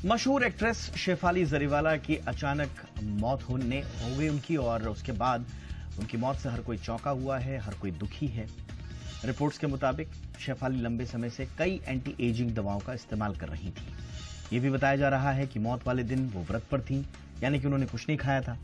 मशहूर एक्ट्रेस शेफाली जरीवाला की अचानक मौत हो गई उनकी, और उसके बाद उनकी मौत से हर कोई चौंका हुआ है, हर कोई दुखी है। रिपोर्ट्स के मुताबिक शेफाली लंबे समय से कई एंटी एजिंग दवाओं का इस्तेमाल कर रही थी। ये भी बताया जा रहा है कि मौत वाले दिन वो व्रत पर थी, यानी कि उन्होंने कुछ नहीं खाया था।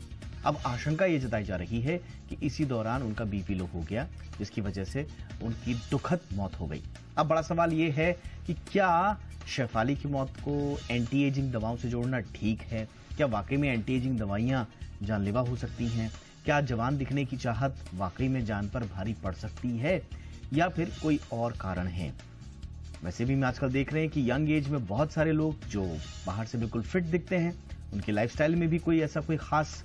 अब आशंका ये जताई जा रही है कि इसी दौरान उनका बीपी लो हो गया, जिसकी वजह से उनकी दुखद मौत हो गई। अब बड़ा सवाल ये है कि क्या शेफाली की मौत को एंटी एजिंग दवाओं से जोड़ना ठीक है? क्या वाकई में एंटी एजिंग दवाइयां जानलेवा हो सकती हैं? क्या जवान दिखने की चाहत वाकई में जान पर भारी पड़ सकती है, या फिर कोई और कारण है? वैसे भी हम आजकल देख रहे हैं कि यंग एज में बहुत सारे लोग जो बाहर से बिल्कुल फिट दिखते हैं, उनकी लाइफस्टाइल में भी कोई खास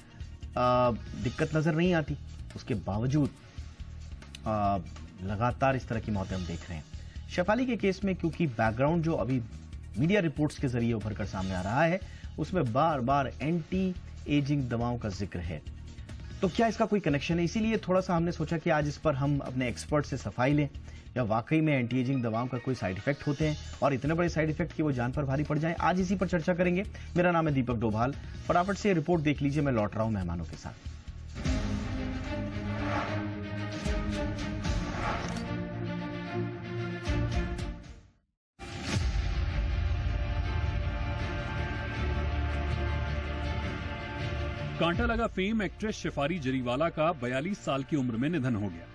दिक्कत नजर नहीं आती। उसके बावजूद लगातार इस तरह की मौतें हम देख रहे हैं। शेफाली के केस में क्योंकि बैकग्राउंड जो अभी मीडिया रिपोर्ट्स के जरिए उभर कर सामने आ रहा है, उसमें बार बार एंटी एजिंग दवाओं का जिक्र है, तो क्या इसका कोई कनेक्शन है? इसीलिए थोड़ा सा हमने सोचा कि आज इस पर हम अपने एक्सपर्ट से सफाई लें, या वाकई में एंटी एजिंग दवाओं का कोई साइड इफेक्ट होते हैं, और इतने बड़े साइड इफेक्ट कि वो जान पर भारी पड़ जाए। आज इसी पर चर्चा करेंगे। मेरा नाम है दीपक डोभाल। फटाफट से रिपोर्ट देख लीजिए, मैं लौट रहा हूं मेहमानों के साथ। कांटा लगा फेम एक्ट्रेस शेफाली जरीवाला का 42 साल की उम्र में निधन हो गया।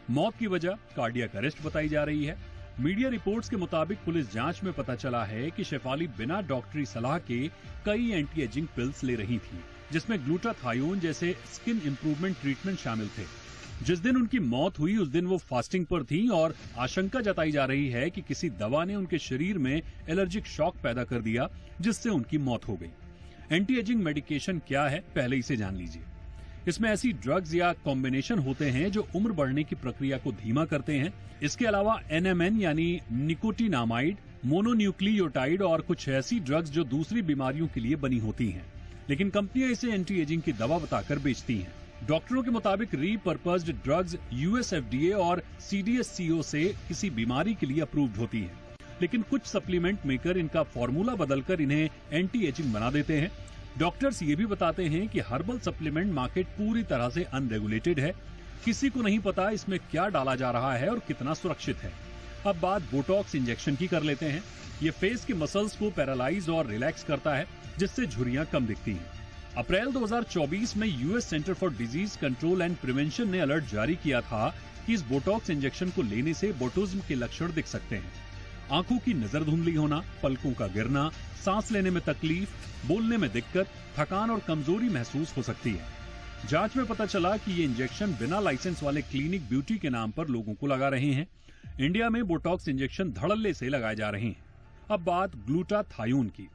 मौत की वजह कार्डियक अरेस्ट बताई जा रही है। मीडिया रिपोर्ट्स के मुताबिक पुलिस जांच में पता चला है कि शेफाली बिना डॉक्टरी सलाह के कई एंटी एजिंग पिल्स ले रही थी, जिसमें ग्लूटाथायोन जैसे स्किन इंप्रूवमेंट ट्रीटमेंट शामिल थे। जिस दिन उनकी मौत हुई उस दिन वो फास्टिंग पर थी, और आशंका जताई जा रही है कि किसी दवा ने उनके शरीर में एलर्जिक शॉक पैदा कर दिया, जिससे उनकी मौत हो गई। एंटी एजिंग मेडिकेशन क्या है, पहले इसे जान लीजिए। इसमें ऐसी ड्रग्स या कॉम्बिनेशन होते हैं जो उम्र बढ़ने की प्रक्रिया को धीमा करते हैं। इसके अलावा NMN यानी निकोटिनामाइड, मोनोन्यूक्लियोटाइड और कुछ ऐसी ड्रग्स जो दूसरी बीमारियों के लिए बनी होती हैं, लेकिन कंपनियां इसे एंटी एजिंग की दवा बताकर बेचती हैं। डॉक्टरों के मुताबिक रीपर्पस्ड ड्रग्स US FDA और CDSCO से किसी बीमारी के लिए अप्रूव्ड होती हैं, लेकिन कुछ सप्लीमेंट मेकर इनका फॉर्मूला बदलकर इन्हें एंटी एजिंग बना देते हैं। डॉक्टर्स ये भी बताते हैं कि हर्बल सप्लीमेंट मार्केट पूरी तरह से अनरेगुलेटेड है। किसी को नहीं पता इसमें क्या डाला जा रहा है और कितना सुरक्षित है। अब बात बोटॉक्स इंजेक्शन की कर लेते हैं। ये फेस के मसल्स को पैरालाइज और रिलैक्स करता है, जिससे झुर्रियां कम दिखती हैं। अप्रैल 2024 में US centre for disease control and prevention ने अलर्ट जारी किया था कि इस बोटॉक्स इंजेक्शन को लेने से बोटोज्म के लक्षण दिख सकते हैं। आंखों की नजर धुंधली होना, पलकों का गिरना, सांस लेने में तकलीफ, बोलने में दिक्कत, थकान और कमजोरी महसूस हो सकती है। जांच में पता चला कि ये इंजेक्शन बिना लाइसेंस वाले क्लिनिक ब्यूटी के नाम पर लोगों को लगा रहे हैं। इंडिया में बोटॉक्स इंजेक्शन धड़ल्ले से लगाए जा रहे हैं। अब बात ग्लूटाथायोन की।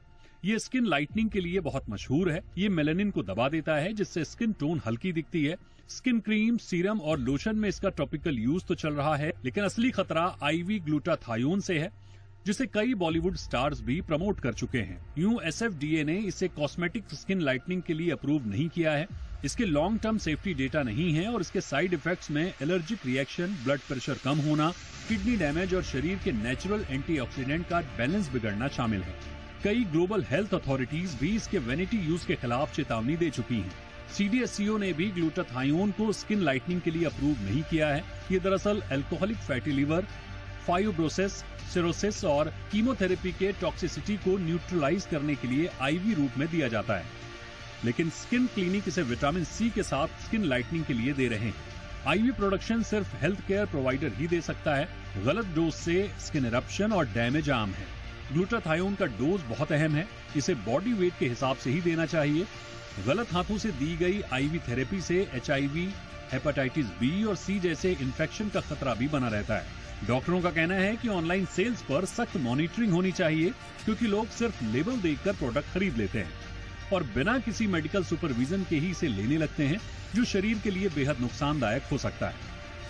ये स्किन लाइटनिंग के लिए बहुत मशहूर है। ये मेलानिन को दबा देता है, जिससे स्किन टोन हल्की दिखती है। स्किन क्रीम, सीरम और लोशन में इसका टॉपिकल यूज तो चल रहा है, लेकिन असली खतरा IV ग्लूटाथायोन से है, जिसे कई बॉलीवुड स्टार्स भी प्रमोट कर चुके हैं। यूं SFDA ने इसे कॉस्मेटिक स्किन लाइटनिंग के लिए अप्रूव नहीं किया है। इसके लॉन्ग टर्म सेफ्टी डेटा नहीं है, और इसके साइड इफेक्ट्स में एलर्जिक रिएक्शन, ब्लड प्रेशर कम होना, किडनी डैमेज और शरीर के नेचुरल एंटीऑक्सीडेंट का बैलेंस बिगड़ना शामिल है। कई ग्लोबल हेल्थ अथॉरिटीज भी इसके वैनिटी यूज के खिलाफ चेतावनी दे चुकी हैं। CDSCO ने भी ग्लूटाथायोन को स्किन लाइटनिंग के लिए अप्रूव नहीं किया है। ये दरअसल alcoholic fatty liver, fibrosis, cirrhosis और कीमोथेरेपी के टॉक्सिसिटी को न्यूट्रलाइज करने के लिए IV रूप में दिया जाता है, लेकिन स्किन क्लिनिक इसे विटामिन C के साथ स्किन लाइटनिंग के लिए दे रहे हैं। IV प्रोडक्शन सिर्फ हेल्थ केयर प्रोवाइडर ही दे सकता है। गलत डोज से स्किन इरप्शन और डैमेज आम है। ग्लूटाथायोन का डोज बहुत अहम है। इसे बॉडी वेट के हिसाब से ही देना चाहिए। गलत हाथों से दी गई IV थेरेपी से HIV, हेपेटाइटिस B और C जैसे इन्फेक्शन का खतरा भी बना रहता है। डॉक्टरों का कहना है कि ऑनलाइन सेल्स पर सख्त मॉनिटरिंग होनी चाहिए, क्योंकि लोग सिर्फ लेबल देखकर प्रोडक्ट खरीद लेते हैं और बिना किसी मेडिकल सुपरविजन के ही इसे लेने लगते हैं, जो शरीर के लिए बेहद नुकसानदायक हो सकता है।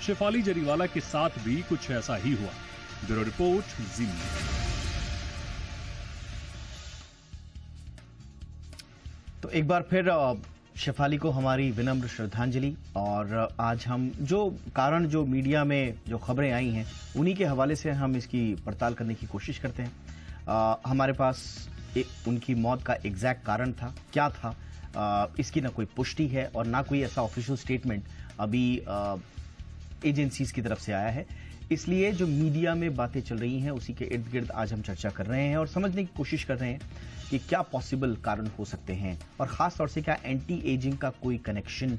शेफाली जरीवाला के साथ भी कुछ ऐसा ही हुआ। ब्यूरो रिपोर्ट, जी न्यूज़। तो एक बार फिर शेफाली को हमारी विनम्र श्रद्धांजलि। और आज हम जो मीडिया में जो खबरें आई हैं, उन्हीं के हवाले से हम इसकी पड़ताल करने की कोशिश करते हैं। हमारे पास उनकी मौत का एग्जैक्ट कारण था, क्या था, इसकी ना कोई पुष्टि है और ना कोई ऐसा ऑफिशियल स्टेटमेंट अभी एजेंसीज की तरफ से आया है। इसलिए जो मीडिया में बातें चल रही हैं उसी के इर्द गिर्द आज हम चर्चा कर रहे हैं और समझने की कोशिश कर रहे हैं कि क्या पॉसिबल कारण हो सकते हैं और खास तौर से क्या एंटी एजिंग का कोई कनेक्शन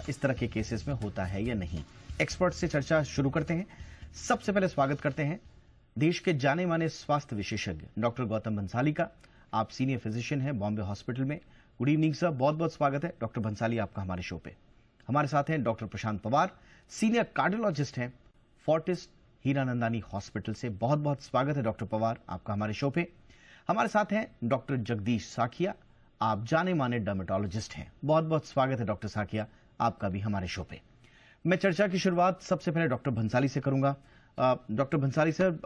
इस तरह के केसेस में होता है या नहीं। एक्सपर्ट से चर्चा शुरू करते हैं। सबसे पहले स्वागत करते हैं देश के जाने माने स्वास्थ्य विशेषज्ञ डॉक्टर गौतम भंसाली का। आप सीनियर फिजिशियन हैं बॉम्बे हॉस्पिटल में। गुड इवनिंग सर, बहुत बहुत स्वागत है डॉक्टर भंसाली आपका हमारे शो पे। हमारे साथ हैं doctor Prashant Pawar, senior cardiologist हैं फोर्टिस हीरानंदानी हॉस्पिटल से। बहुत बहुत स्वागत है डॉक्टर पवार आपका हमारे शो पे। हमारे साथ हैं डॉक्टर जगदीश साखिया, आप जाने माने डर्मेटोलॉजिस्ट हैं। बहुत बहुत स्वागत है डॉक्टर साखिया आपका भी हमारे शो पे। मैं चर्चा की शुरुआत सबसे पहले डॉक्टर भंसाली से करूंगा। डॉक्टर भंसाली सर,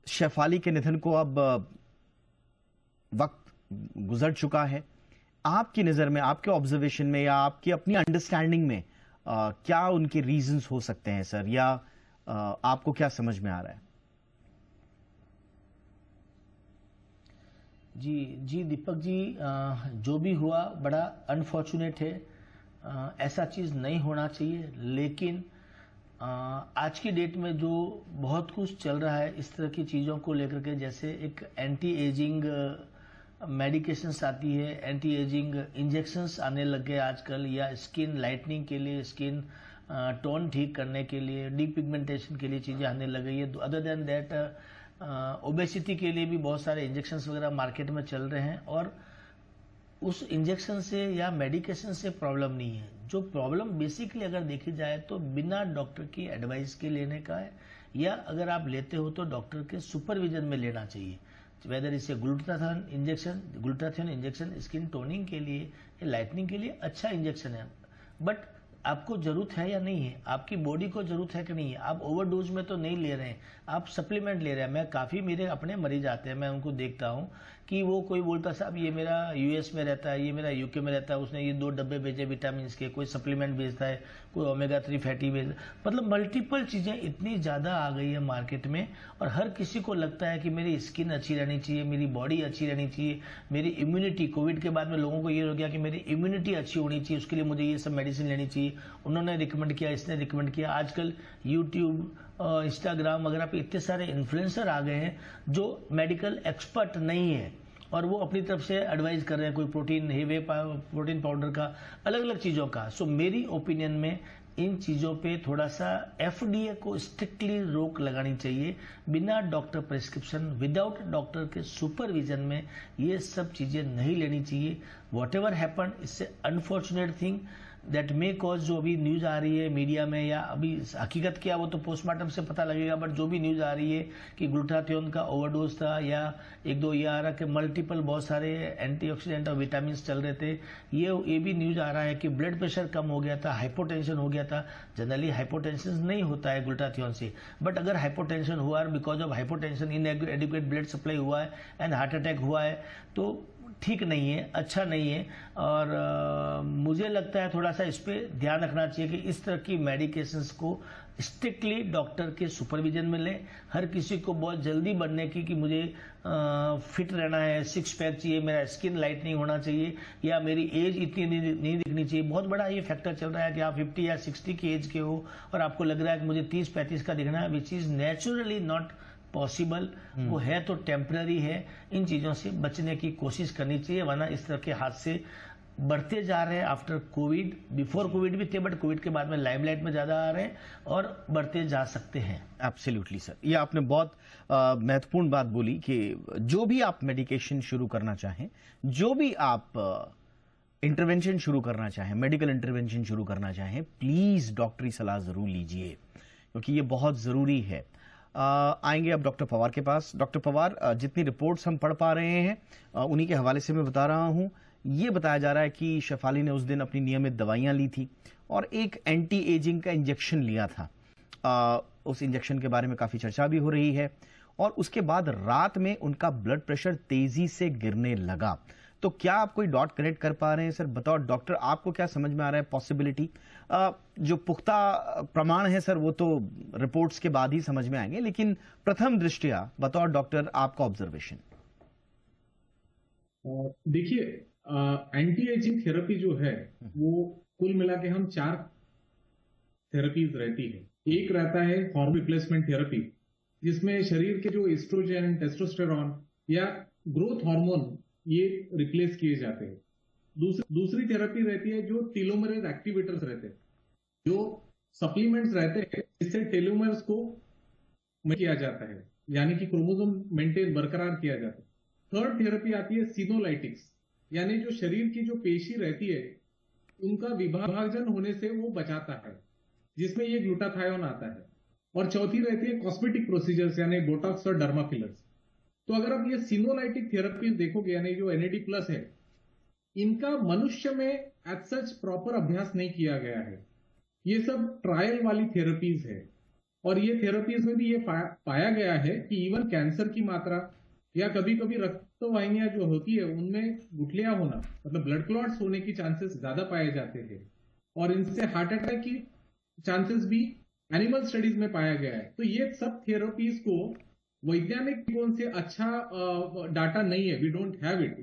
शेफाली के निधन को अब वक्त गुजर चुका है। आपकी नजर में, आपके ऑब्जर्वेशन में या आपकी अपनी अंडरस्टैंडिंग में क्या उनके रीजंस हो सकते हैं सर, या आपको क्या समझ में आ रहा है? जी दीपक जी, जो भी हुआ बड़ा अनफॉर्चुनेट है। ऐसा चीज नहीं होना चाहिए, लेकिन आज की डेट में जो बहुत कुछ चल रहा है इस तरह की चीजों को लेकर के, जैसे एक एंटी एजिंग मेडिकेशंस आती है, एंटी एजिंग इंजेक्शंस आने लग गए आजकल, या स्किन लाइटनिंग के लिए, स्किन टोन ठीक करने के लिए, डीपिगमेंटेशन के लिए चीजें आने लग गई है। अदर देन दैट ओबेसिटी के लिए भी बहुत सारे इंजेक्शंस वगैरह मार्केट में चल रहे हैं, और उस इंजेक्शन से या मेडिकेशन से प्रॉब्लम नहीं है। जो प्रॉब्लम बेसिकली अगर देखी जाए तो बिना डॉक्टर की एडवाइस के लेने का है, या अगर आप लेते हो तो डॉक्टर के सुपरविजन में लेना चाहिए। वेदर इसे ग्लूटाथियोन इंजेक्शन स्किन टोनिंग के लिए या लाइटनिंग के लिए अच्छा इंजेक्शन है, बट आपको जरूरत है या नहीं है, आपकी बॉडी को जरूरत है कि नहीं है। आप ओवरडोज में तो नहीं ले रहे हैं, आप सप्लीमेंट ले रहे हैं। मैं काफी मेरे अपने मरीज आते हैं, मैं उनको देखता हूं कि वो कोई बोलता साहब ये मेरा यूएस में रहता है, ये मेरा यूके में रहता है, उसने ये 2 डब्बे भेजे विटामिन के, कोई सप्लीमेंट भेजता है, कोई ओमेगा 3 फैटी भेजता है। मतलब मल्टीपल चीजें इतनी ज्यादा आ गई है मार्केट में, और हर किसी को लगता है कि मेरी स्किन अच्छी रहनी चाहिए, मेरी बॉडी अच्छी रहनी चाहिए, मेरी इम्यूनिटी, कोविड के बाद में लोगों को ये हो गया कि मेरी इम्यूनिटी अच्छी होनी चाहिए, उसके लिए मुझे ये सब मेडिसिन लेनी चाहिए। उन्होंने रिकमेंड किया, इसने रिकमेंड किया। आजकल यूट्यूब, इंस्टाग्राम वगैरह पे इतने सारे इन्फ्लुएंसर आ गए हैं जो मेडिकल एक्सपर्ट नहीं है, और वो अपनी तरफ से एडवाइस कर रहे हैं, कोई प्रोटीन हेवे प्रोटीन पाउडर का, अलग अलग चीजों का। सो मेरी ओपिनियन में इन चीजों पे थोड़ा सा एफडीए को स्ट्रिक्टली रोक लगानी चाहिए। बिना डॉक्टर प्रिस्क्रिप्शन, विदाउट डॉक्टर के सुपरविजन में ये सब चीजें नहीं लेनी चाहिए। वॉट एवर हैपन, इससे unfortunate thing that may cause, जो अभी न्यूज आ रही है मीडिया में, या अभी हकीकत क्या वो तो पोस्टमार्टम से पता लगेगा, बट जो भी न्यूज आ रही है कि ग्लूटाथियोन का ओवरडोज था, या 1-2 ये आ रहा कि मल्टीपल बहुत सारे एंटीऑक्सीडेंट और विटामिन चल रहे थे। ये भी न्यूज आ रहा है कि ब्लड प्रेशर कम हो गया था, हाइपोटेंशन हो गया था। जनरली हाइपोटेंशन नहीं होता है ग्लूटाथियोन से, बट अगर हाइपोटेंशन हुआ और because of hypotension इनएडिक्वेट blood supply हुआ है एंड हार्ट अटैक हुआ है, तो ठीक नहीं है, अच्छा नहीं है। और मुझे लगता है थोड़ा सा इस पे ध्यान रखना चाहिए कि इस तरह की मेडिकेशंस को स्ट्रिक्टली डॉक्टर के सुपरविजन में लें। हर किसी को बहुत जल्दी बनने की कि मुझे फिट रहना है, 6 पैक चाहिए, मेरा स्किन लाइट नहीं होना चाहिए, या मेरी एज इतनी नहीं दिखनी चाहिए। बहुत बड़ा ये फैक्टर चल रहा है कि आप 50 या 60 की एज के हो और आपको लग रहा है कि मुझे 30-35 का दिखना है, which is naturally not possible. वो है तो टेम्पररी है। इन चीजों से बचने की कोशिश करनी चाहिए, वरना इस तरह के हादसे बढ़ते जा रहे हैं। आफ्टर कोविड, बिफोर कोविड भी थे, बट कोविड के बाद में लाइमलाइट में ज्यादा आ रहे हैं और बढ़ते जा सकते हैं। एब्सोल्युटली सर, ये आपने बहुत महत्वपूर्ण बात बोली कि जो भी आप मेडिकेशन शुरू करना चाहें, जो भी आप इंटरवेंशन शुरू करना चाहें, मेडिकल इंटरवेंशन शुरू करना चाहें, प्लीज डॉक्टरी सलाह जरूर लीजिए, क्योंकि ये बहुत जरूरी है। आएंगे अब डॉक्टर पवार के पास। डॉक्टर पवार, जितनी रिपोर्ट्स हम पढ़ पा रहे हैं उन्हीं के हवाले से मैं बता रहा हूं। ये बताया जा रहा है कि शेफाली ने उस दिन अपनी नियमित दवाइयां ली थी और एक एंटी एजिंग का इंजेक्शन लिया था। उस इंजेक्शन के बारे में काफी चर्चा भी हो रही है, और उसके बाद रात में उनका ब्लड प्रेशर तेजी से गिरने लगा। तो क्या आप कोई डॉट कनेक्ट कर पा रहे हैं सर? बतौर डॉक्टर आपको क्या समझ में आ रहा है पॉसिबिलिटी? जो पुख्ता प्रमाण है सर वो तो रिपोर्ट्स के बाद ही समझ में आएंगे, लेकिन प्रथम दृष्टया बतौर डॉक्टर आपका ऑब्जर्वेशन। देखिए, एंटी एजिंग थेरेपी जो है वो कुल मिला के हम 4 थेरेपीज रहती है। एक रहता है हार्मोन रिप्लेसमेंट थेरेपी, जिसमें शरीर के जो एस्ट्रोजन, टेस्टोस्टेरॉन या ग्रोथ हार्मोन ये रिप्लेस किए जाते हैं। दूसरी थेरेपी रहती है जो टीलोमरेज एक्टिवेटर्स रहते हैं, जो सप्लीमेंट्स रहते हैं जिससे टेलोमर्स को किया जाता है, यानी कि क्रोमोसोम मेंटेन बरकरार किया जाता है। थर्ड थेरेपी आती है सिनोलाइटिक्स, यानी जो शरीर की जो पेशी रहती है उनका विभाजन होने से वो बचाता है, जिसमें ये ग्लूटाथायोन आता है। और चौथी रहती है कॉस्मेटिक प्रोसीजर्स, यानी बोटॉक्स और डर्मा फिलर्स। तो अगर आप ये सिनोलाइटिक थेरेपी देखोगे, यानी जो NAD+ है, इनका मनुष्य में एज सच प्रॉपर अभ्यास नहीं किया गया है। ये सब ट्रायल वाली थेरेपीज है, और ये थेरेपीज में भी ये पाया गया है कि इवन कैंसर की मात्रा या कभी कभी रक्त वाहिनियां जो होती है उनमें गुठलियां होना, मतलब ब्लड क्लॉट्स होने की चांसेस ज्यादा पाए जाते थे, और इनसे हार्ट अटैक की चांसेस भी एनिमल स्टडीज में पाया गया है। तो ये सब थेरेपीज को वैज्ञानिक दृष्टिकोण से अच्छा डाटा नहीं है, वी डोंट हैव इट,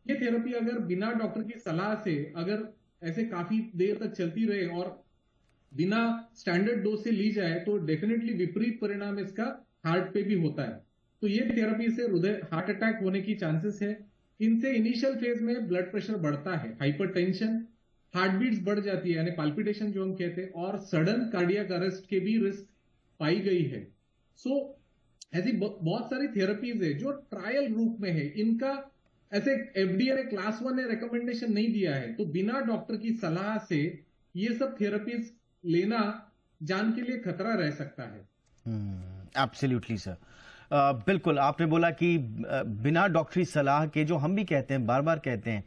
ये थेरेपी अगर बिना डॉक्टर की सलाह से अगर ऐसे काफी देर तक चलती रहे और बिना स्टैंडर्ड डोज से ली जाए तो डेफिनेटली विपरीत परिणाम इसका हार्ट पे भी होता है। तो ये थेरेपी से हृदय हार्ट अटैक होने की चांसेस है। इनसे इनिशियल फेज में ब्लड प्रेशर बढ़ता है, हाइपरटेंशन, हार्ट बीट्स बढ़ जाती है, यानी पाल्पिटेशन जो हम कहते हैं, और सडन कार्डियक अरेस्ट के भी रिस्क पाई गई है। सो ऐसी बहुत सारी थेरेपीज है जो ट्रायल रूप में है। इनका ऐसे FDA ने क्लास 1 ने रिकमेंडेशन नहीं दिया है, तो बिना डॉक्टर की सलाह से ये सब थेरेपीज लेना जान के लिए खतरा रह सकता है। एब्सोल्युटली सर, बिल्कुल आपने बोला कि बिना डॉक्टरी सलाह के, जो हम भी कहते हैं, बार बार कहते हैं,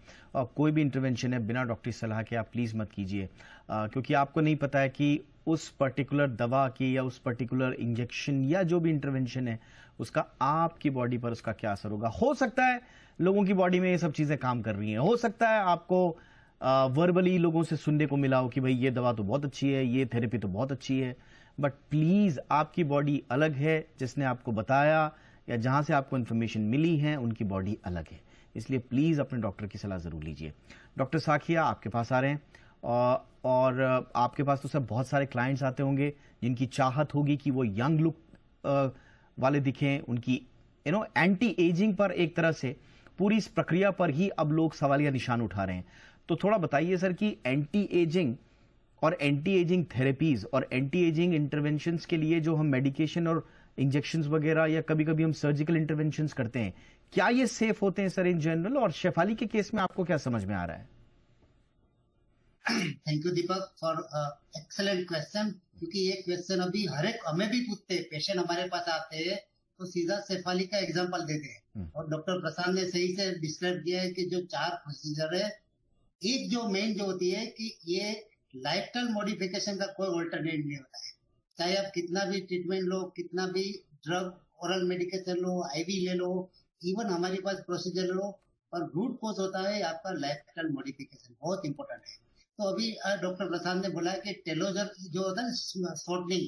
कोई भी इंटरवेंशन है बिना डॉक्टरी सलाह के आप प्लीज मत कीजिए, क्योंकि आपको नहीं पता है कि उस पर्टिकुलर दवा की या उस पर्टिकुलर इंजेक्शन या जो भी इंटरवेंशन है उसका आपकी बॉडी पर उसका क्या असर होगा। हो सकता है लोगों की बॉडी में ये सब चीजें काम कर रही हैं, हो सकता है आपको वर्बली लोगों से सुनने को मिला हो कि भाई ये दवा तो बहुत अच्छी है, ये थेरेपी तो बहुत अच्छी है, बट प्लीज आपकी बॉडी अलग है, जिसने आपको बताया या जहां से आपको इन्फॉर्मेशन मिली है उनकी बॉडी अलग है, इसलिए प्लीज अपने डॉक्टर की सलाह जरूर लीजिए। डॉक्टर साखिया आपके पास आ रहे हैं, और आपके पास तो सब बहुत सारे क्लाइंट्स आते होंगे जिनकी चाहत होगी कि वो यंग लुक वाले दिखें, उनकी एंटी एजिंग पर एक तरह से पूरी इस प्रक्रिया पर ही अब लोग सवालिया निशान उठा रहे हैं। तो थोड़ा बताइए सर कि एंटी एजिंग और एंटी एजिंग थेरेपीज और एंटी एजिंग इंटरवेंशंस के लिए जो हम मेडिकेशन और इंजेक्शंस वगैरह या कभी कभी हम सर्जिकल इंटरवेंशंस करते हैं, क्या ये सेफ होते हैं सर इन जनरल, और शेफाली के केस में आपको क्या समझ में आ रहा है? Thank you Deepak for excellent question, क्योंकि ये क्वेश्चन अभी हर एक हमें भी पूछते हैं, पेशेंट हमारे पास आते हैं तो सीधा शेफाली का एग्जांपल देते हैं, और डॉक्टर प्रसाद ने सही से डिस्क्राइब किया है कि जो 4 प्रोसीजर है, एक जो मेन जो होती है कि ये लाइफस्टाइल मॉडिफिकेशन का कोई ऑल्टरनेट नहीं होता है। चाहे आप कितना भी ट्रीटमेंट लो, कितना भी ड्रग ओरल मेडिकेशन लो, IV ले लो, इवन हमारे पास प्रोसीजर लो, पर रूट कॉज होता है आपका लाइफस्टाइल मॉडिफिकेशन, बहुत इंपॉर्टेंट है। तो अभी डॉक्टर प्रसाद ने बोला कि टेलोजर जो होता है शॉर्टनिंग,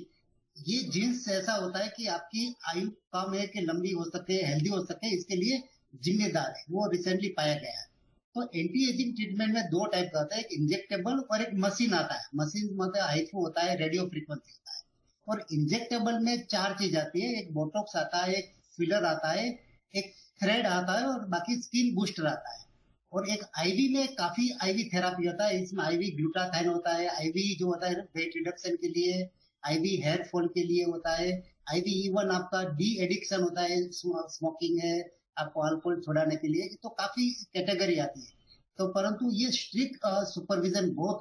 ये जीन्स ऐसा होता है कि आपकी आयु कम है कि लंबी हो सके, हेल्दी हो सके, इसके लिए जिम्मेदार है, वो रिसेंटली पाया गया है। तो एंटी एजिंग ट्रीटमेंट में 2 टाइप का होता है, एक इंजेक्टेबल और एक मशीन आता है। मशीन मतलब हाइफो होता है, रेडियो फ्रीक्वेंसी होता है, और इंजेक्टेबल में 4 चीज आती है, एक बोटॉक्स आता है, एक फिलर आता है, एक थ्रेड आता है, और बाकी स्किन बूस्टर आता है। और एक IV में काफी IV थेरापी होता है, इसमें IV ग्लूटाथाइन होता है, IV जो होता है वेट रिडक्शन के लिए, IV हेयर फॉल के लिए होता है, IV इवन आपका डी एडिक्शन होता है, स्मोकिंग है, आपको अल्कोहल छुड़ाने के लिए, तो काफी कैटेगरी आती है। तो परंतु ये स्ट्रिक्ट सुपरविजन बहुत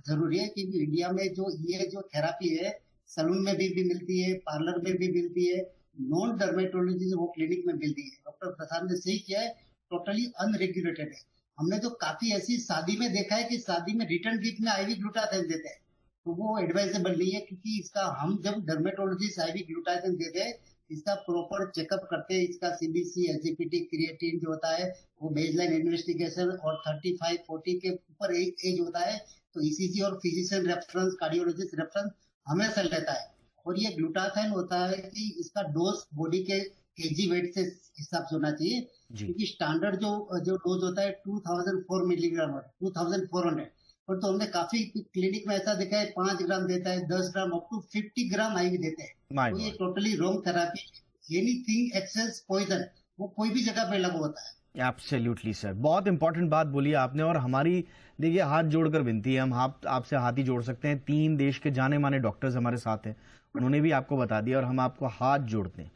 जरूरी है, क्योंकि इंडिया में जो थेरापी है सलून में भी मिलती है, पार्लर में भी मिलती है, नॉन डर्मेटोलॉजी वो क्लिनिक में मिलती है। डॉक्टर प्रसाद ने सही किया है, टोटली अनरेगुलेटेड है। हमने तो काफी ऐसी शादी में देखा है कि शादी में रिटर्न गिफ्ट में IV ग्लूटाथाइन देते हैं, तो वो एडवाइजेबल नहीं है, क्योंकि इसका हम जब डर्मेटोलॉजिस्ट IV ग्लूटाथाइन देते हैं, इसका प्रॉपर चेकअप करते हैं, इसका CBC, SGPT, क्रिएटिन जो होता है वो बेसलाइन इन्वेस्टिगेशन, और 35-40 के ऊपर एज होता है तो ECG और फिजिशियन रेफरेंस, कार्डियोलॉजिस्ट रेफरेंस हमेशा लेता है। और ये ग्लूटाथाइन होता है कि इसका डोज बॉडी के केजी वेट से हिसाब से होना चाहिए, क्योंकि स्टैंडर्ड जो डोज होता है 2004 मिलीग्राम 2400, और तो हमने काफी क्लिनिक में ऐसा देखा है 5 ग्राम देता है, 10 gram up to 50 gram IV देते हैं। तो ये totally wrong therapy. Anything excess poison वो कोई भी जगह पे लागू होता है। एब्सोल्युटली सर, बहुत इंपॉर्टेंट बात बोली आपने, और हमारी देखिए हाथ जोड़कर विनती है, हम आपसे हाथ ही जोड़ सकते हैं। 3 देश के जाने माने डॉक्टर्स हमारे साथ हैं, उन्होंने भी आपको बता दिया और हम आपको हाथ जोड़ते हैं।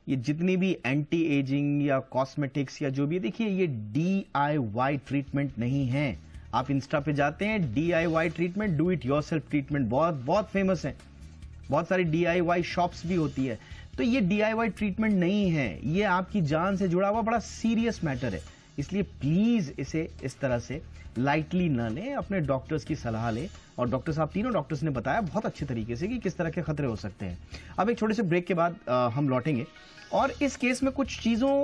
ये जितनी भी एंटी एजिंग या कॉस्मेटिक्स या जो भी, देखिए ये DIY ट्रीटमेंट नहीं है। आप इंस्टा पे जाते हैं, DIY treatment, do it yourself treatment बहुत बहुत फेमस है, बहुत सारी DIY शॉप्स भी होती है। तो ये DIY ट्रीटमेंट नहीं है, ये आपकी जान से जुड़ा हुआ बड़ा सीरियस मैटर है। इसलिए प्लीज इसे इस तरह से लाइटली न लें, अपने डॉक्टर्स की सलाह लें। और डॉक्टर साहब, तीनों डॉक्टर्स ने बताया बहुत अच्छे तरीके से कि किस तरह के खतरे हो सकते हैं। अब एक छोटे से ब्रेक के बाद हम लौटेंगे और इस केस में कुछ चीजों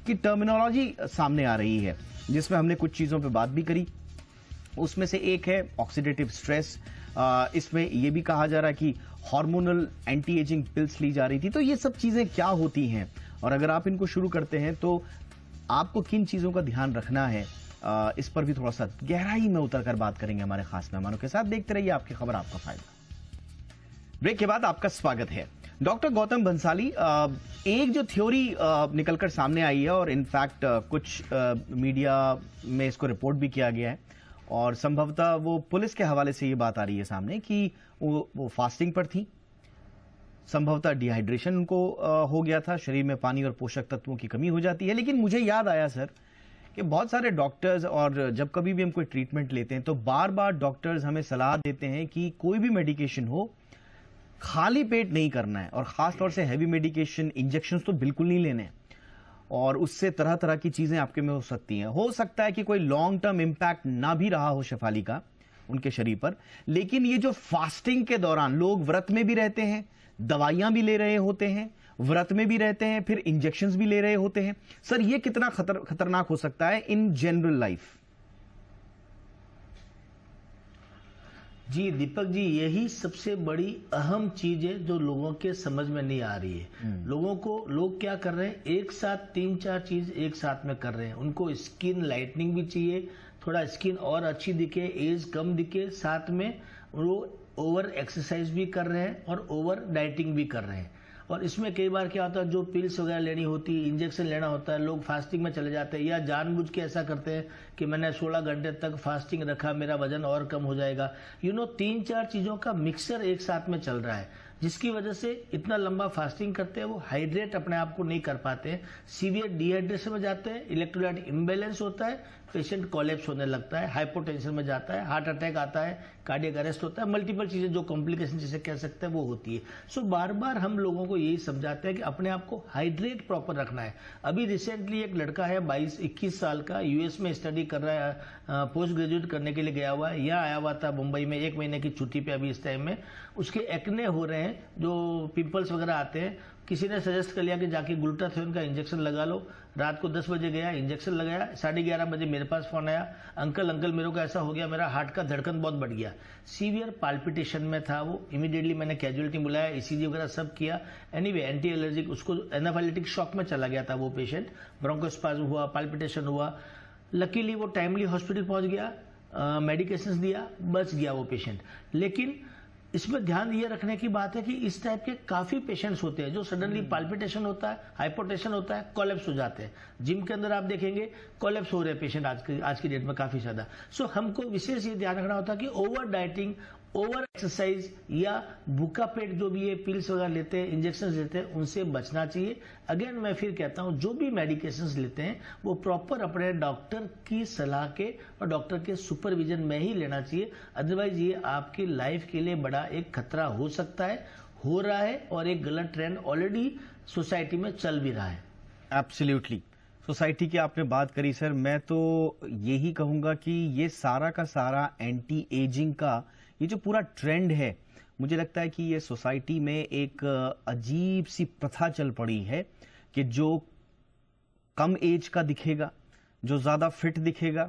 की टर्मिनोलॉजी सामने आ रही है, जिसमें हमने कुछ चीजों पे बात भी करी। उसमें से एक है ऑक्सीडेटिव स्ट्रेस। इसमें यह भी कहा जा रहा है कि हार्मोनल एंटी एजिंग पिल्स ली जा रही थी। तो ये सब चीजें क्या होती हैं, और अगर आप इनको शुरू करते हैं तो आपको किन चीजों का ध्यान रखना है, इस पर भी थोड़ा सा गहराई में उतरकर बात करेंगे हमारे खास मेहमानों के साथ। देखते रहिए आपकी खबर, आपका फायदा। ब्रेक के बाद आपका स्वागत है। डॉक्टर गौतम बंसाली, एक जो थ्योरी निकलकर सामने आई है, और इनफैक्ट कुछ मीडिया में इसको रिपोर्ट भी किया गया है, और संभवतः वो पुलिस के हवाले से ये बात आ रही है सामने कि वो फास्टिंग पर थी, संभवतः डिहाइड्रेशन उनको हो गया था, शरीर में पानी और पोषक तत्वों की कमी हो जाती है। लेकिन मुझे याद आया सर कि बहुत सारे डॉक्टर्स, और जब कभी भी हम कोई ट्रीटमेंट लेते हैं तो बार बार डॉक्टर्स हमें सलाह देते हैं कि कोई भी मेडिकेशन हो खाली पेट नहीं करना है, और खासतौर से हैवी मेडिकेशन, इंजेक्शंस तो बिल्कुल नहीं लेने हैं, और उससे तरह तरह की चीजें आपके में हो सकती हैं। हो सकता है कि कोई लॉन्ग टर्म इंपैक्ट ना भी रहा हो शेफाली का उनके शरीर पर, लेकिन ये जो फास्टिंग के दौरान लोग व्रत में भी रहते हैं, दवाइयां भी ले रहे होते हैं, व्रत में भी रहते हैं, फिर इंजेक्शंस भी ले रहे होते हैं, सर ये कितना खतरनाक हो सकता है इन जनरल लाइफ? जी दीपक जी, यही सबसे बड़ी अहम चीज है जो लोगों के समझ में नहीं आ रही है। लोग क्या कर रहे हैं, एक साथ 3-4 चीज एक साथ में कर रहे हैं। उनको स्किन लाइटनिंग भी चाहिए, थोड़ा स्किन और अच्छी दिखे, एज कम दिखे, साथ में वो ओवर एक्सरसाइज भी कर रहे हैं और ओवर डाइटिंग भी कर रहे हैं। और इसमें कई बार क्या होता है, जो पिल्स वगैरह लेनी होती है, इंजेक्शन लेना होता है, लोग फास्टिंग में चले जाते हैं, या जानबूझ के ऐसा करते हैं कि मैंने 16 घंटे तक फास्टिंग रखा, मेरा वजन और कम हो जाएगा। 3-4 चीजों का मिक्सचर एक साथ में चल रहा है, जिसकी वजह से इतना लंबा फास्टिंग करते हैं, वो हाइड्रेट अपने आप को नहीं कर पाते हैं, सीवियर डिहाइड्रेशन में जाते हैं, इलेक्ट्रोलाइट इम्बैलेंस होता है, पेशेंट कोलैप्स होने लगता है, हाइपोटेंशन में जाता है, हार्ट अटैक आता है, कार्डियक अरेस्ट होता है, मल्टीपल चीजें जो कॉम्प्लिकेशन जिसे कह सकते हैं वो होती है। सो बार बार हम लोगों को यही समझाते हैं कि अपने आप को हाइड्रेट प्रॉपर रखना है। अभी रिसेंटली एक लड़का है 22-21 साल का, यूएस में स्टडी कर रहा है, पोस्ट ग्रेजुएट करने के लिए गया हुआ है, यहाँ आया हुआ था मुंबई में 1 महीने की छुट्टी पे अभी इस टाइम में। उसके एक्ने हो रहे हैं, जो पिंपल्स वगैरह आते हैं, किसी ने सजेस्ट कर लिया कि जाके ग्लूटाथियोन का इंजेक्शन लगा लो। रात को 10 बजे गया, इंजेक्शन लगाया, 11:30 बजे मेरे पास फोन आया, अंकल मेरे को ऐसा हो गया, मेरा हार्ट का धड़कन बहुत बढ़ गया, सीवियर पाल्पिटेशन में था वो। इमीडिएटली मैंने कैजुअलिटी बुलाया, ईसीजी वगैरह सब किया। एनीवे एंटी एलर्जिक, उसको एनाफाइलेटिक शॉक में चला गया था वो पेशेंट, ब्रोंकोस्पाज्म हुआ, पाल्पिटेशन हुआ। लकीली वो टाइमली हॉस्पिटल पहुंच गया, मेडिकेशंस दिया, बच गया वो पेशेंट। लेकिन इसमें ध्यान ये रखने की बात है कि इस टाइप के काफी पेशेंट्स होते हैं जो सडनली पाल्पिटेशन होता है, हाइपोटेंशन होता है, कोलैप्स हो जाते हैं। जिम के अंदर आप देखेंगे कोलैप्स हो रहे हैं पेशेंट आज की डेट में काफी ज्यादा। सो हमको विशेष ये ध्यान रखना होता है कि ओवर डाइटिंग, ओवर एक्सरसाइज या भूखा पेट जो भी ये पिल्स वगैरह लेते हैं, इंजेक्शन लेते हैं, उनसे बचना चाहिए। अगेन मैं फिर कहता हूं, जो भी मेडिकेशंस लेते हैं वो प्रॉपर अपने डॉक्टर की सलाह के और डॉक्टर के सुपरविजन में ही लेना चाहिए। अदरवाइज ये आपकी लाइफ के लिए बड़ा एक खतरा हो सकता है, हो रहा है, और एक गलत ट्रेंड ऑलरेडी सोसाइटी में चल भी रहा है। एब्सोल्युटली, सोसाइटी की आपने बात करी सर, मैं तो यही कहूंगा कि ये सारा का सारा एंटी एजिंग का ये जो पूरा ट्रेंड है, मुझे लगता है कि ये सोसाइटी में एक अजीब सी प्रथा चल पड़ी है कि जो कम एज का दिखेगा, जो ज्यादा फिट दिखेगा,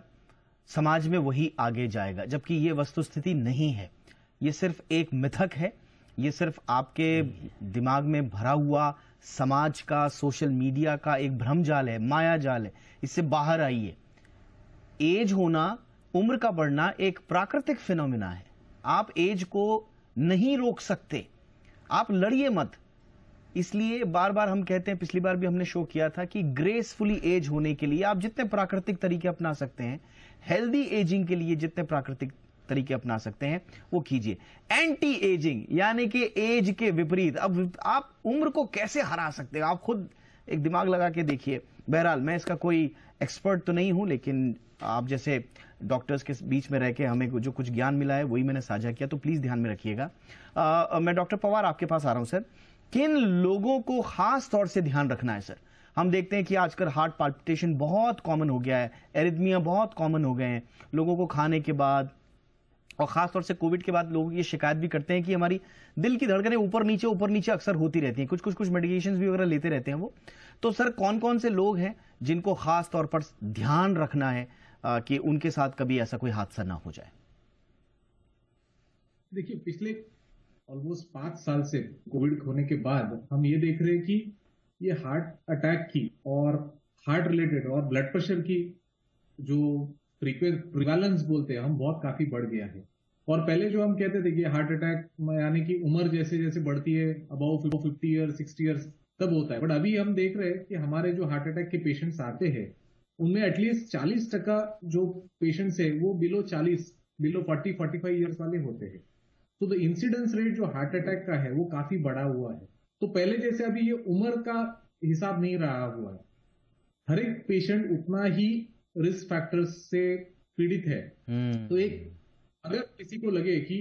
समाज में वही आगे जाएगा, जबकि ये वस्तुस्थिति नहीं है। ये सिर्फ एक मिथक है, ये सिर्फ आपके दिमाग में भरा हुआ समाज का, सोशल मीडिया का एक भ्रमजाल है, माया जाल है, इससे बाहर आइए। एज होना, उम्र का बढ़ना एक प्राकृतिक फिनोमिना है। आप एज को नहीं रोक सकते, आप लड़िए मत। इसलिए बार बार हम कहते हैं, पिछली बार भी हमने शो किया था कि ग्रेसफुली एज होने के लिए आप जितने प्राकृतिक तरीके अपना सकते हैं, हेल्दी एजिंग के लिए जितने प्राकृतिक तरीके अपना सकते हैं वो कीजिए। एंटी एजिंग यानी कि एज के विपरीत, अब आप उम्र को कैसे हरा सकते हैं, आप खुद एक दिमाग लगा के देखिए। बहरहाल मैं इसका कोई एक्सपर्ट तो नहीं हूं, लेकिन आप जैसे डॉक्टर्स के बीच में रह के हमें जो कुछ ज्ञान मिला है वही मैंने साझा किया, तो प्लीज ध्यान में रखिएगा। मैं डॉक्टर पवार आपके पास आ रहा हूं सर। किन लोगों को खास तौर से ध्यान रखना है सर? हम देखते हैं कि आजकल हार्ट पाल्पिटेशन बहुत कॉमन हो गया है, एरिथमिया बहुत कॉमन हो गए हैं लोगों को खाने के बाद, और खासतौर से कोविड के बाद लोग ये शिकायत भी करते हैं कि हमारी दिल की धड़कनें ऊपर नीचे अक्सर होती रहती हैं, कुछ मेडिकेशंस भी वगैरह लेते रहते हैं वो। तो सर कौन कौन से लोग हैं जिनको खास तौर पर ध्यान रखना है कि उनके साथ कभी ऐसा कोई हादसा ना हो जाए? देखिए, पिछले ऑलमोस्ट 5 साल से कोविड होने के बाद हम ये देख रहे हैं कि ये हार्ट अटैक की और हार्ट रिलेटेड और ब्लड प्रेशर की जो प्रिवालेंस बोलते हैं हम, बहुत काफी बढ़ गया है। और पहले जो हम कहते थे कि हार्ट अटैक यानी कि उम्र जैसे जैसे बढ़ती है, अबाउ 50 ईयर्स 60 ईयर्स तब होता है, बट अभी हम देख रहे हैं कि हमारे जो हार्ट अटैक के पेशेंट्स आते हैं उनमें एटलीस्ट 40% जो पेशेंट्स है वो बिलो 40-45 ईयर्स वाले होते हैं। तो द इंसिडेंस रेट जो हार्ट अटैक का है वो काफी बढ़ा हुआ है। तो पहले जैसे अभी ये उम्र का हिसाब नहीं रहा हुआ है, हर एक पेशेंट उतना ही रिस्क फैक्टर्स से पीड़ित है। तो अगर किसी को लगे कि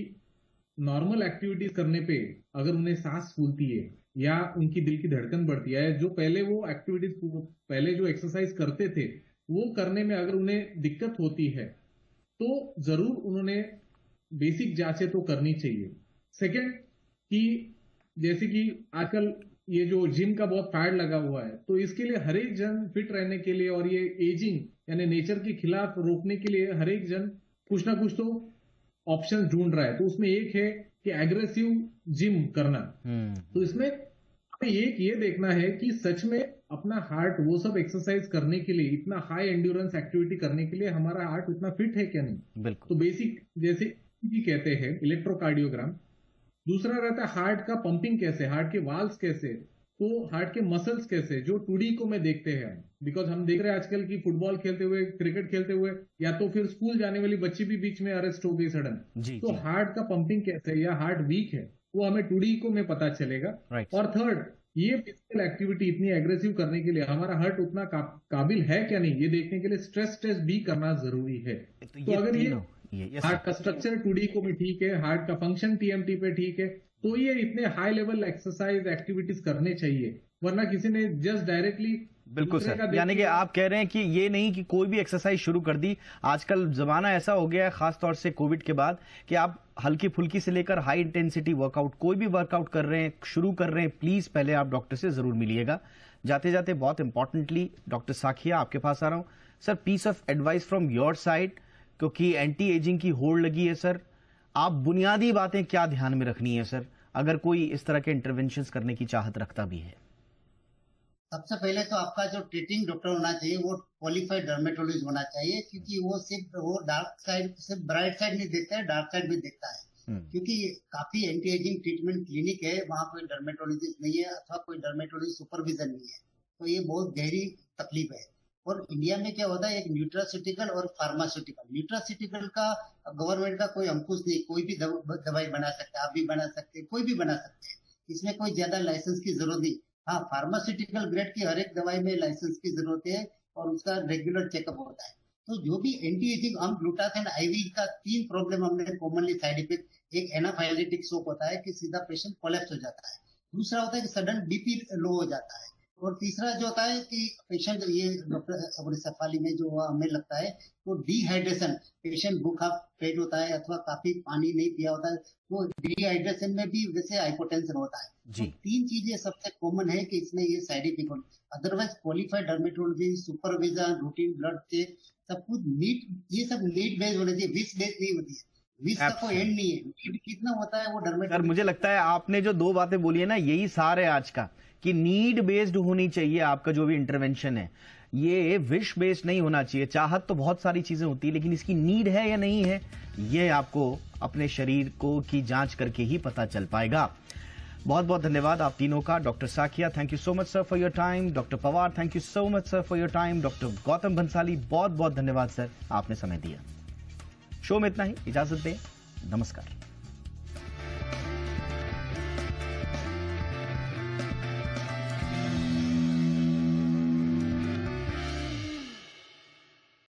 नॉर्मल एक्टिविटीज करने पे अगर उन्हें सांस फूलती है या उनकी दिल की धड़कन बढ़ती है, जो पहले वो एक्टिविटीज पहले जो एक्सरसाइज करते थे वो करने में अगर उन्हें दिक्कत होती है तो जरूर उन्होंने बेसिक जांचें तो करनी चाहिए। सेकंड कि जैसे कि आजकल ये जो जिम का बहुत फैड लगा हुआ है, तो इसके लिए हर एक जन फिट रहने के लिए और ये एजिंग यानी नेचर के खिलाफ रोकने के लिए हर एक जन कुछ ना कुछ तो ऑप्शन ढूंढ रहा है। तो उसमें एक है कि एग्रेसिव जिम करना। तो इसमें हमें एक ये देखना है कि सच में अपना हार्ट वो सब एक्सरसाइज करने के लिए, इतना हाई एंड्योरेंस एक्टिविटी करने के लिए हमारा हार्ट उतना फिट है क्या नहीं। बिल्कुल। तो बेसिक जैसे कहते हैं इलेक्ट्रोकार्डियोग्राम। दूसरा रहता है हार्ट का पंपिंग कैसे, हार्ट के वाल्व्स कैसे, तो हार्ट के मसल्स कैसे, जो 2D को में देखते हैं। बिकॉज हम देख रहे हैं आजकल की फुटबॉल खेलते हुए, क्रिकेट खेलते हुए या तो फिर स्कूल जाने वाली बच्ची भी बीच में अरेस्ट हो गई सडन। तो हार्ट का पंपिंग कैसे या हार्ट वीक है वो हमें 2D को में पता चलेगा। और थर्ड, ये फिजिकल एक्टिविटी इतनी एग्रेसिव करने के लिए हमारा हार्ट उतना काबिल है क्या नहीं, ये देखने के लिए स्ट्रेस टेस्ट भी करना जरूरी है। तो अगर ये हार्ट का स्ट्रक्चर 2D को में ठीक है, हार्ट का फंक्शन TMT पे ठीक है, तो ये इतने हाई लेवल एक्सरसाइज एक्टिविटीज करने चाहिए, वरना किसी ने जस्ट डायरेक्टली। बिल्कुल सर, यानी कि आप कह रहे हैं कि ये नहीं कि कोई भी एक्सरसाइज शुरू कर दी। आजकल जमाना ऐसा हो गया है, खासतौर से कोविड के बाद, कि आप हल्की फुल्की से लेकर हाई इंटेंसिटी वर्कआउट, कोई भी वर्कआउट कर रहे हैं, शुरू कर रहे हैं, प्लीज पहले आप डॉक्टर से जरूर मिलिएगा। जाते जाते बहुत इंपॉर्टेंटली डॉक्टर साखिया आपके पास आ रहा हूं sir, piece of advice from your side, क्योंकि एंटी एजिंग की होड़ लगी है सर। आप बुनियादी बातें क्या ध्यान में रखनी है सर, अगर कोई इस तरह के इंटरवेंशंस करने की चाहत रखता भी है? सबसे पहले तो आपका जो ट्रीटिंग डॉक्टर होना चाहिए वो क्वालिफाइड डर्मेटोलॉजिस्ट होना चाहिए, क्योंकि वो सिर्फ डार्क साइड, सिर्फ ब्राइट साइड नहीं देखता है, डार्क साइड भी देखता है। क्योंकि काफी एंटी एजिंग ट्रीटमेंट क्लिनिक है, वहाँ कोई डर्मेटोलॉजिस्ट नहीं है अथवा कोई डर्मेटोलॉजिस्ट सुपरविजन नहीं है, तो ये बहुत गहरी तकलीफ है। और इंडिया में क्या होता है, एक न्यूट्रास्यूटिकल और फार्मास्यूटिकल, न्यूट्रास्यूटिकल का गवर्नमेंट का कोई अंकुश नहीं, कोई भी दवाई बना सकते हैं, आप भी बना सकते हैं, कोई भी बना सकते हैं, इसमें कोई ज्यादा लाइसेंस की जरूरत नहीं। हाँ, फार्मास्यूटिकल ग्रेड की हर एक दवाई में लाइसेंस की जरूरत है और उसका रेगुलर चेकअप होता है। तो जो भी एंटी एजिंग, हम ग्लूटाथियोन IV का 3 प्रॉब्लम हमने कॉमनली साइड इफेक्ट, एक एनाफाइलेटिक शॉक होता है कि सीधा पेशेंट कोलैप्स हो जाता है, दूसरा होता है कि सडन BP लो हो जाता है, और तीसरा जो होता है कि पेशेंट, ये डॉक्टर सेफाली में जो हमें लगता है तो डिहाइड्रेशन, पेशेंट भूखा पेट होता है अथवा काफी पानी नहीं पिया होता है, तो डिहाइड्रेशन में भी वैसे हाइपोटेंशन होता है। तो 3 चीजें सबसे कॉमन है कि इसमें ये side effect. Otherwise qualified dermatology, supervision, routine blood test, सब कुछ नीट, ये सब नीट बेस्ड होने चाहिए, विश बेस्ड नहीं होती है। विश का कोई एंड नहीं है, कितना होता है वो डर्मेटोलॉजी। सर मुझे लगता है आपने जो 2 बातें बोली है ना, यही सार है आज का, कि नीड बेस्ड होनी चाहिए आपका जो भी इंटरवेंशन है, ये विश बेस्ड नहीं होना चाहिए। चाहत तो बहुत सारी चीजें होती है, लेकिन इसकी नीड है या नहीं है, ये आपको अपने शरीर को की जांच करके ही पता चल पाएगा। बहुत बहुत धन्यवाद आप तीनों का। Doctor Saikia, thank you so much sir for your time. Doctor Pawar, thank you so much sir for your time. Doctor Gautam Bhansali, बहुत बहुत धन्यवाद सर, आपने समय दिया। शो में इतना ही, इजाजत दें, नमस्कार।